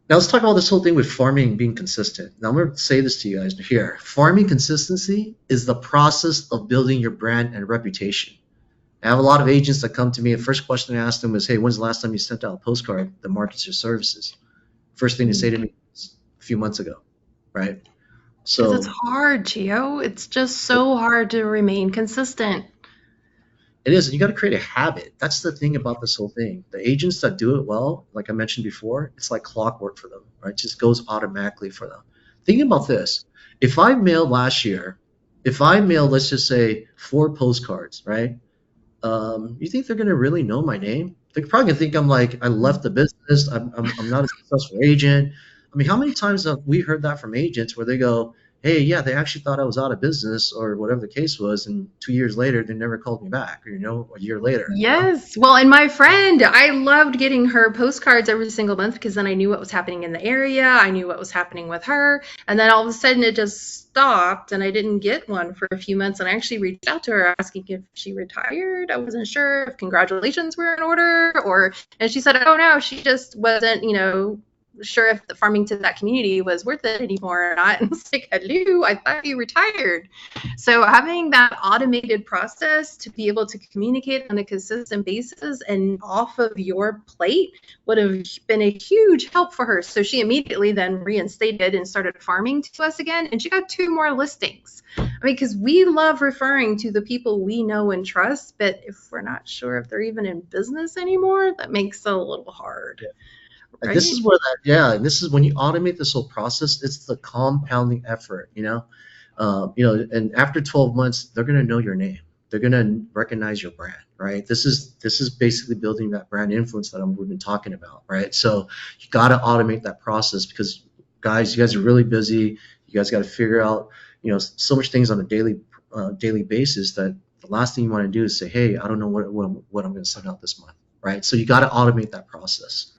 Now let's talk about this whole thing with farming being consistent. Now I'm going to say this to you guys here. Farming consistency is the process of building your brand and reputation. I have a lot of agents that come to me. The first question I ask them is, "Hey, when's the last time you sent out a postcard that markets your services?" First thing they say to me is a few months ago, right? Because it's So hard, Gio. It's just so hard to remain consistent. it is. You got to create a habit. That's the thing about this whole thing. The agents that do it well, like I mentioned before, it's like clockwork for them, right? It just goes automatically for them. Think about this. If I mailed last year, if I mailed, let's just say, 4 postcards, right? You think they're gonna really know my name? They're probably gonna think I'm like I left the business. I'm not a successful agent. I mean, how many times have we heard that from agents where they go, "Hey, yeah, they actually thought I was out of business or whatever the case was," and 2 years later they never called me back, or a year later, Yes. Well, and my friend, I loved getting her postcards every single month because then I knew what was happening in the area. I knew what was happening with her. And then all of a sudden it just stopped and I didn't get one for a few months. And I actually reached out to her asking if she retired. I wasn't sure if congratulations were in order and she said, oh no, she just wasn't, sure if the farming to that community was worth it anymore or not. And it's like, hello, I thought you retired. So having that automated process to be able to communicate on a consistent basis and off of your plate would have been a huge help for her. So she immediately then reinstated and started farming to us again, and she got 2 more listings. I mean, because we love referring to the people we know and trust, but if we're not sure if they're even in business anymore, that makes it a little hard, and this right? is where that yeah, and this is when you automate this whole process. It's the compounding effort, and after 12 months, they're gonna know your name. They're gonna recognize your brand, right? This is basically building that brand influence that we've been talking about, right? So you got to automate that process because, guys, you guys are really busy. You guys got to figure out, so much things on a daily basis that the last thing you want to do is say, "Hey, I don't know what I'm going to send out this month," right? So you got to automate that process.